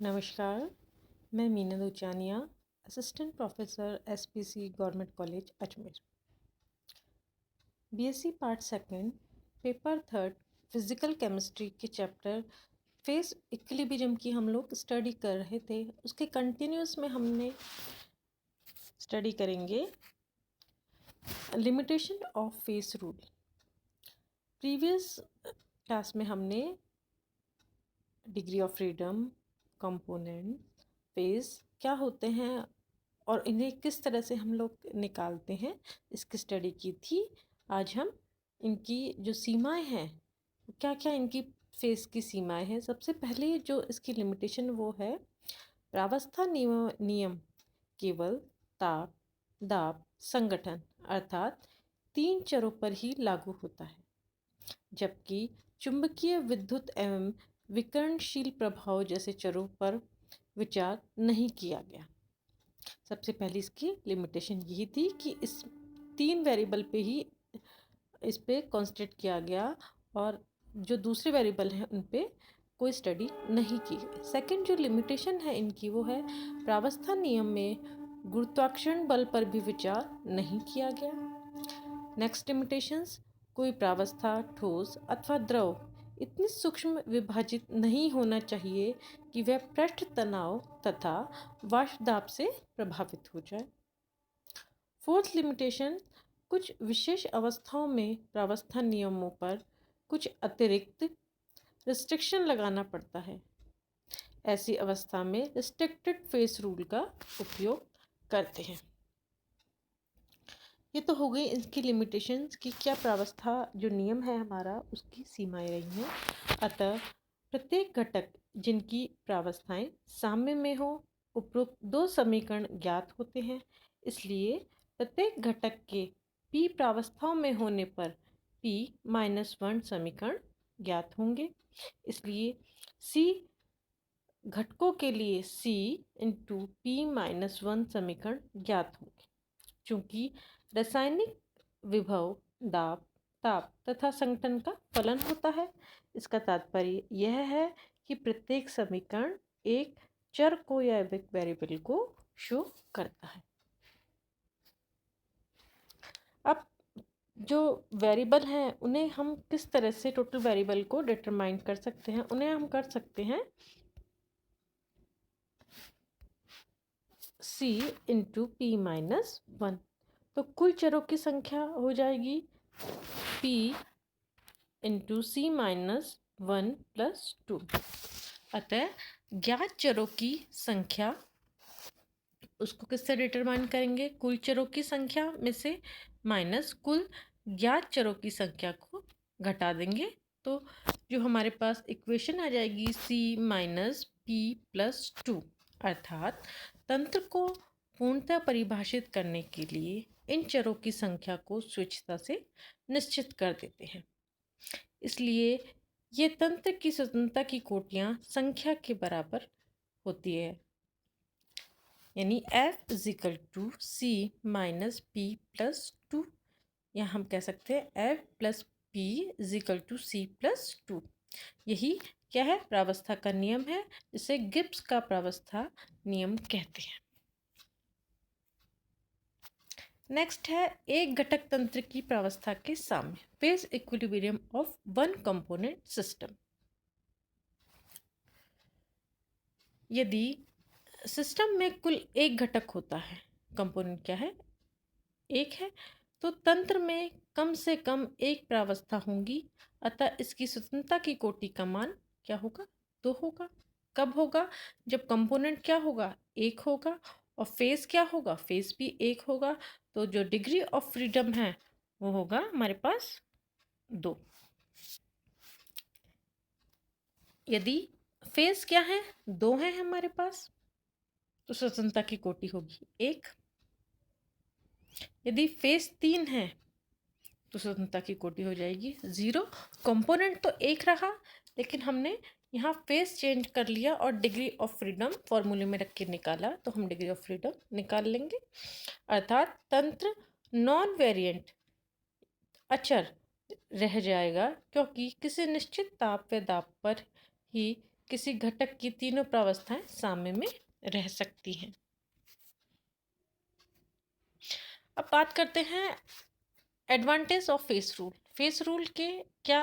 नमस्कार, मैं Meena Duchania, assistant professor SPC government college Ajmer. BSc part second, paper third, physical chemistry के chapter phase equilibrium की हम लोग स्टडी कर रहे थे। उसके कंटिन्यूस में हमने स्टडी करेंगे limitation of face rule. Previous class में हमने degree of freedom, component, face क्या होते हैं और इन्हें किस तरह से हम लोग निकालते हैं, इसकी स्टडी की थी। आज हम इनकी जो सीमाएं हैं, क्या क्या इनकी फेस की सीमाएं हैं। सबसे पहले जो इसकी लिमिटेशन वो है प्रावस्था नियम केवल ताप, दाब, संगठन अर्थात 3 चरों पर ही लागू होता है, जबकि चुंबकीय, विद्युत एवं विकर्णशील प्रभाव जैसे चरों पर विचार नहीं किया गया। सबसे पहली इसकी लिमिटेशन यही थी कि इस 3 वेरिएबल पे ही इस पे कॉन्सेंट्रेट किया गया और जो दूसरे वेरिएबल हैं उन पे कोई स्टडी नहीं की गई। सेकंड जो लिमिटेशन है इनकी वो है प्रावस्था नियम में गुरुत्वाकर्षण बल पर भी विचार नहीं किया गया। नेक्स्ट लिमिटेशंस, कोई प्रावस्था ठोस अथवा द्रव इतनी सूक्ष्म विभाजित नहीं होना चाहिए कि वह पृष्ठ तनाव तथा वाष्प दाब से प्रभावित हो जाए। फोर्थ लिमिटेशन, कुछ विशेष अवस्थाओं में प्रावस्था नियमों पर कुछ अतिरिक्त रिस्ट्रिक्शन लगाना पड़ता है। ऐसी अवस्था में रिस्ट्रिक्टेड फेस रूल का उपयोग करते हैं। ये तो हो गई इसकी लिमिटेशंस कि क्या प्रावस्था जो नियम है हमारा उसकी सीमाएं रही हैं। अतः प्रत्येक घटक जिनकी प्रावस्थाएं साम्य में हो, उपरोक्त 2 समीकरण ज्ञात होते हैं। इसलिए प्रत्येक घटक के p प्रावस्थाओं में होने पर p-1 समीकरण ज्ञात होंगे। इसलिए c घटकों के लिए c इंटू p-1 समीकरण ज्ञात होंगे। चूंकि रासायनिक विभव दाब, ताप तथा संगठन का फलन होता है, इसका तात्पर्य यह है कि प्रत्येक समीकरण एक चर को या एक वेरिएबल को शो करता है। अब जो वेरिएबल हैं उन्हें हम किस तरह से टोटल वेरिएबल को डिटरमाइन कर सकते हैं, उन्हें हम कर सकते हैं c इंटू p-1। तो कुल चरों की संख्या हो जाएगी p इंटू c-1 प्लस 2। अतः ज्ञात चरों की संख्या उसको किससे डिटरमाइन करेंगे, कुल चरों की संख्या में से माइनस कुल ज्ञात चरों की संख्या को घटा देंगे। तो जो हमारे पास इक्वेशन आ जाएगी c-p+2, अर्थात तंत्र को पूर्णतः परिभाषित करने के लिए इन चरों की संख्या को स्वेच्छता से निश्चित कर देते हैं। इसलिए ये तंत्र की स्वतंत्रता की कोटियां संख्या के बराबर होती है, यानी f = c-p+2, या हम कह सकते हैं f + p = c+2। यही क्या है, प्रावस्था का नियम है, जिसे गिब्स का प्रावस्था नियम कहते हैं। नेक्स्ट है एक घटक तंत्र की प्रावस्था के साम्य, face equilibrium of one component system. यदि सिस्टम में कुल एक घटक होता है, कंपोनेंट क्या है, एक है, तो तंत्र में कम से कम एक प्रावस्था होंगी। अतः इसकी स्वतंत्रता की कोटि का मान क्या होगा, 2 होगा। कब होगा, जब कंपोनेंट क्या होगा, एक होगा, और फेस क्या होगा, फेस भी एक होगा। तो जो डिग्री ऑफ फ्रीडम है वो होगा हमारे पास 2। यदि फेस क्या है, 2 है हमारे पास, तो स्वतंत्रता की कोटि होगी 1। यदि फेस 3 है तो स्वतंत्रता की कोटि हो जाएगी 0। कंपोनेंट तो एक रहा, लेकिन हमने यहाँ फेस चेंज कर लिया और डिग्री ऑफ फ्रीडम फॉर्मूले में रख के निकाला, तो हम डिग्री ऑफ फ्रीडम निकाल लेंगे। अर्थात तंत्र नॉन वेरिएंट अचर रह जाएगा, क्योंकि किसी निश्चित ताप व दाब पर ही किसी घटक की तीनों प्रावस्थाएं साम्य में रह सकती हैं। अब बात करते हैं advantage of face rule. Face rule के क्या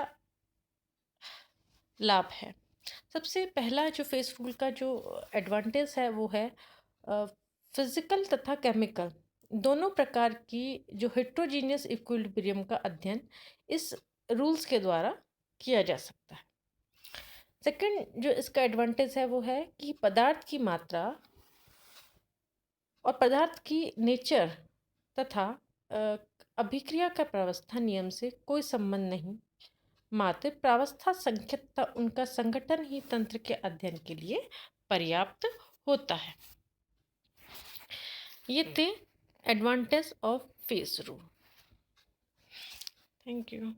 लाभ है? सबसे पहला जो फेस रूल का जो एडवांटेज है वो है फिजिकल तथा केमिकल दोनों प्रकार की जो हेट्रोजीनियस इक्विलिब्रियम का अध्ययन इस रूल्स के द्वारा किया जा सकता है। सेकंड जो इसका एडवांटेज है वो है कि पदार्थ की मात्रा और पदार्थ की नेचर तथा अभिक्रिया का प्रावस्था नियम से कोई संबंध नहीं, मात्र प्रावस्था संख्यकता उनका संगठन ही तंत्र के अध्ययन के लिए पर्याप्त होता है। ये थे advantage of face rule. Thank you.